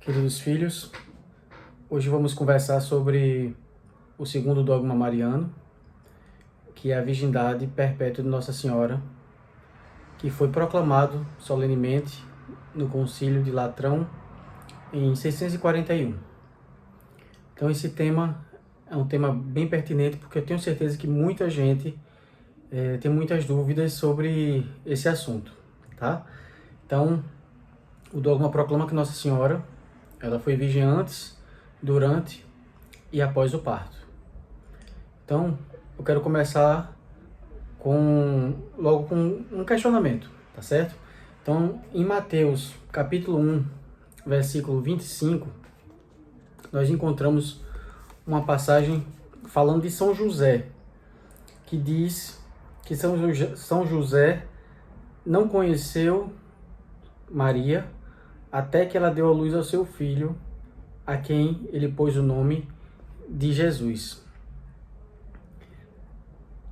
Queridos filhos, hoje vamos conversar sobre o segundo dogma mariano, que é a virgindade perpétua de Nossa Senhora, que foi proclamado solenemente no Concílio de Latrão em 641. Então esse tema é um tema bem pertinente, porque eu tenho certeza que muita gente tem muitas dúvidas sobre esse assunto, tá? Então, o dogma proclama que Nossa Senhora ela foi virgem antes, durante e após o parto. Então, eu quero começar logo com um questionamento, tá certo? Então, em Mateus, capítulo 1, versículo 25, nós encontramos uma passagem falando de São José, que diz que São José não conheceu Maria até que ela deu à luz ao seu filho, a quem ele pôs o nome de Jesus.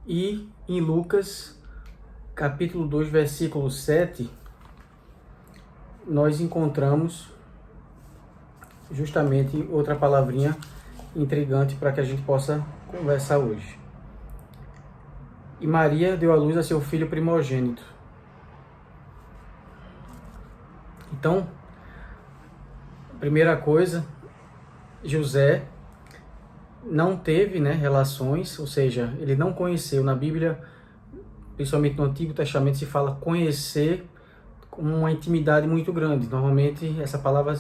E em Lucas, capítulo 2, versículo 7, nós encontramos justamente outra palavrinha intrigante para que a gente possa conversar hoje. E Maria deu à luz a seu filho primogênito. Então, primeira coisa, José não teve relações, ou seja, ele não conheceu. Na Bíblia, principalmente no Antigo Testamento, se fala conhecer com uma intimidade muito grande. Normalmente, essa palavra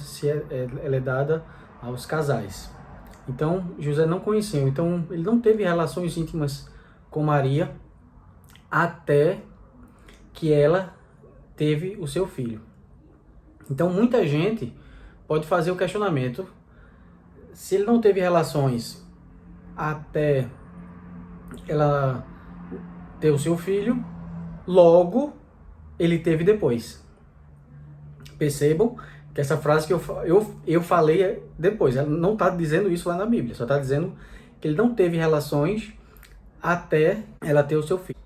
ela é dada aos casais. Então, José não conheceu. Então, ele não teve relações íntimas com Maria até que ela teve o seu filho. Então, muita gente pode fazer o questionamento: se ele não teve relações até ela ter o seu filho, logo ele teve depois. Percebam que essa frase que eu falei depois, ela não está dizendo isso lá na Bíblia, só está dizendo que ele não teve relações até ela ter o seu filho.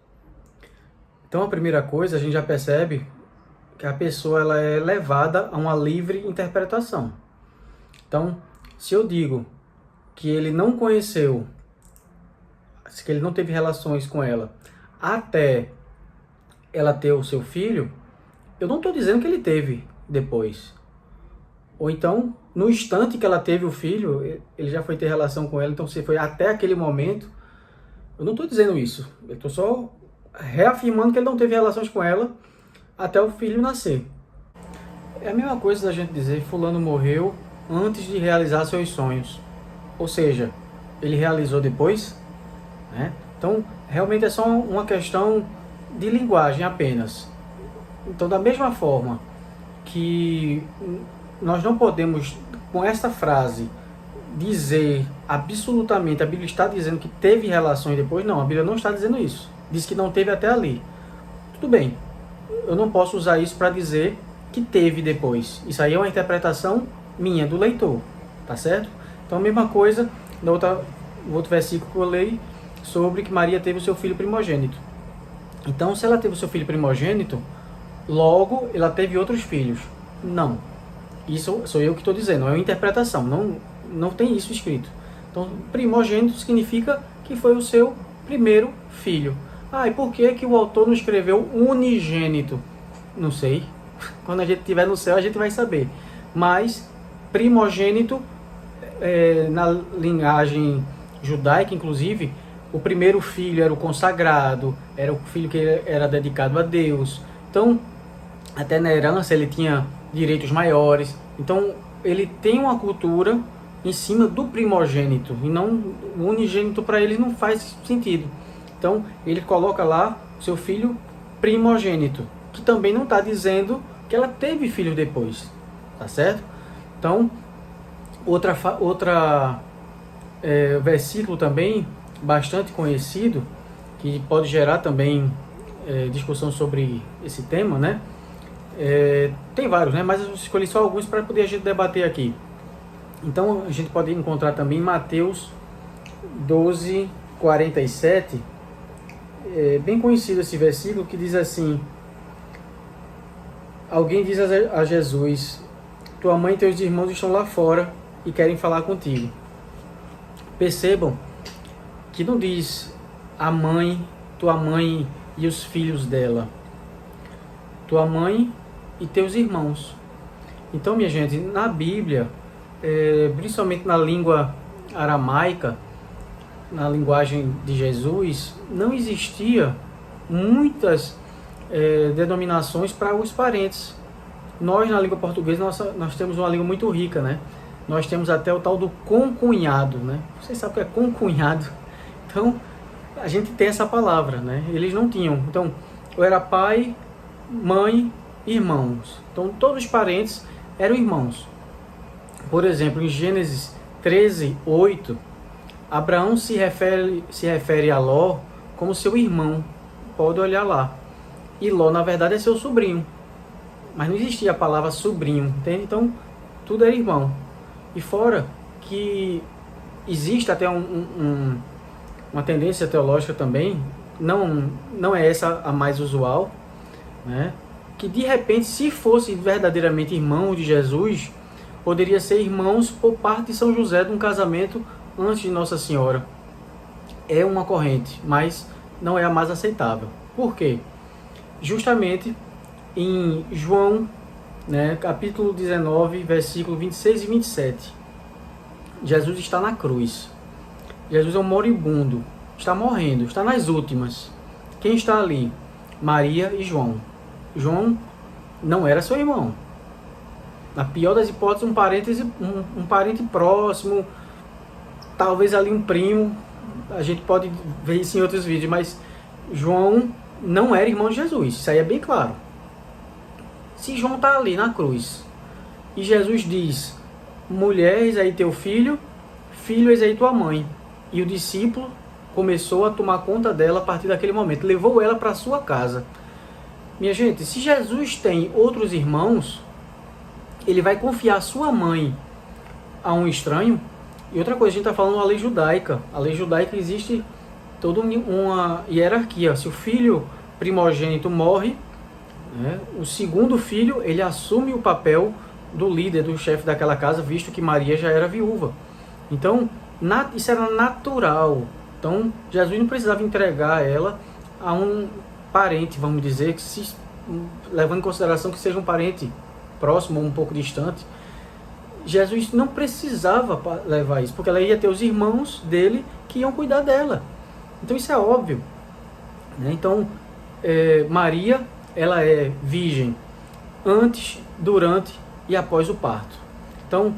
Então, a primeira coisa, a gente já percebe que a pessoa ela é levada a uma livre interpretação. Então, se eu digo que ele não conheceu, que ele não teve relações com ela até ela ter o seu filho, eu não estou dizendo que ele teve depois. Ou então, no instante que ela teve o filho, ele já foi ter relação com ela, então se foi até aquele momento, eu não estou dizendo isso. Eu estou só reafirmando que ele não teve relações com ela até o filho nascer. É a mesma coisa da gente dizer que fulano morreu antes de realizar seus sonhos. Ou seja, ele realizou depois, né? Então, realmente é só uma questão de linguagem apenas. Então, da mesma forma que nós não podemos, com essa frase, dizer absolutamente, a Bíblia está dizendo que teve relações depois, não, a Bíblia não está dizendo isso. Diz que não teve até ali. Tudo bem, eu não posso usar isso para dizer que teve depois. Isso aí é uma interpretação minha, do leitor, tá certo? Então, a mesma coisa no outro versículo que eu leio, sobre que Maria teve o seu filho primogênito. Então, se ela teve o seu filho primogênito, logo ela teve outros filhos. Não. Isso sou eu que estou dizendo, não é uma interpretação, não tem isso escrito. Então, primogênito significa que foi o seu primeiro filho. E por que o autor não escreveu unigênito? Não sei. Quando a gente estiver no céu, a gente vai saber. Mas primogênito, na linhagem judaica, inclusive, o primeiro filho era o consagrado, era o filho que era dedicado a Deus. Então, até na herança ele tinha direitos maiores. Então, ele tem uma cultura em cima do primogênito, e não o unigênito. Para ele não faz sentido. Então, ele coloca lá o seu filho primogênito, que também não está dizendo que ela teve filho depois, tá certo? Então, versículo também bastante conhecido, que pode gerar também discussão sobre esse tema, né? Tem vários, né? Mas eu escolhi só alguns para poder a gente debater aqui. Então, a gente pode encontrar também Mateus 12, 47, bem conhecido esse versículo, que diz assim: alguém diz a Jesus: tua mãe e teus irmãos estão lá fora e querem falar contigo. Percebam que não diz a mãe, tua mãe e os filhos dela. Tua mãe e teus irmãos. Então, minha gente, na Bíblia, principalmente na língua aramaica, na linguagem de Jesus, não existia muitas denominações para os parentes. Nós, na língua portuguesa, nós temos uma língua muito rica, né? Nós temos até o tal do concunhado, né? Vocês sabem o que é concunhado? Então, a gente tem essa palavra, né? Eles não tinham. Então, eu era pai, mãe, irmãos. Então, todos os parentes eram irmãos. Por exemplo, em Gênesis 13, 8, Abraão se refere a Ló como seu irmão. Pode olhar lá. E Ló, na verdade, é seu sobrinho. Mas não existia a palavra sobrinho, entende? Então, tudo era irmão. E fora que existe até uma tendência teológica também, não é essa a mais usual, né? Que de repente, se fosse verdadeiramente irmão de Jesus, poderia ser irmãos por parte de São José de um casamento antes de Nossa Senhora. É uma corrente, mas não é a mais aceitável. Por quê? Justamente em João, né, capítulo 19, versículo 26 e 27. Jesus está na cruz. Jesus é um moribundo, está morrendo, está nas últimas. Quem está ali? Maria e João. João não era seu irmão. Na pior das hipóteses, um parente próximo, talvez ali um primo. A gente pode ver isso em outros vídeos, mas João não era irmão de Jesus. Isso aí é bem claro. Se João está ali na cruz e Jesus diz: mulher, eis aí teu filho, filho, eis aí tua mãe. E o discípulo começou a tomar conta dela a partir daquele momento. Levou ela para sua casa. Minha gente, se Jesus tem outros irmãos, ele vai confiar sua mãe a um estranho? E outra coisa, a gente está falando da lei judaica. A lei judaica existe toda uma hierarquia. Se o filho primogênito morre, né, o segundo filho, ele assume o papel do líder, do chefe daquela casa, visto que Maria já era viúva. Então, isso era natural. Então, Jesus não precisava entregar ela a um parente, vamos dizer, levando em consideração que seja um parente próximo ou um pouco distante. Jesus não precisava levar isso, porque ela ia ter os irmãos dele que iam cuidar dela. Então, isso é óbvio, né? Então, Maria, ela é virgem antes, durante e após o parto. Então,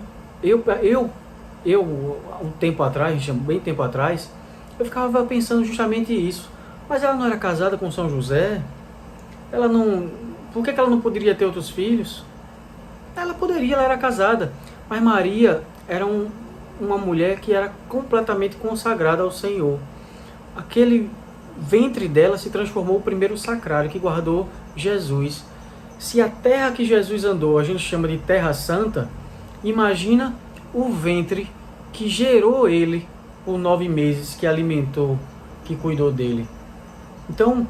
um tempo atrás, bem tempo atrás, eu ficava pensando justamente isso. Mas ela não era casada com São José? Por que ela não poderia ter outros filhos? Ela poderia, ela era casada. Mas Maria era uma mulher que era completamente consagrada ao Senhor. Aquele ventre dela se transformou o primeiro sacrário que guardou Jesus. Se a terra que Jesus andou a gente chama de Terra Santa, imagina o ventre que gerou ele por 9 meses, que alimentou, que cuidou dele. Então,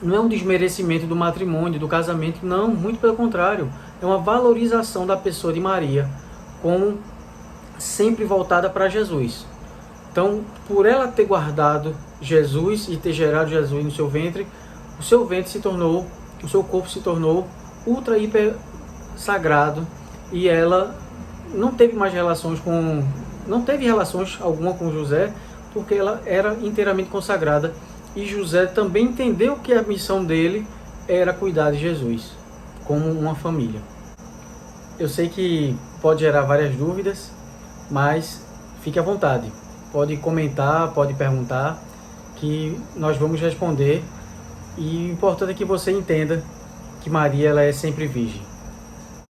não é um desmerecimento do matrimônio, do casamento, não, muito pelo contrário. É uma valorização da pessoa de Maria, como sempre voltada para Jesus. Então, por ela ter guardado Jesus e ter gerado Jesus no seu ventre o seu corpo se tornou ultra hiper sagrado, e ela não teve relações alguma com José, porque ela era inteiramente consagrada, e José também entendeu que a missão dele era cuidar de Jesus, como uma família. Eu sei que pode gerar várias dúvidas, mas fique à vontade. Pode comentar, pode perguntar, que nós vamos responder. E o importante é que você entenda que Maria, ela é sempre virgem.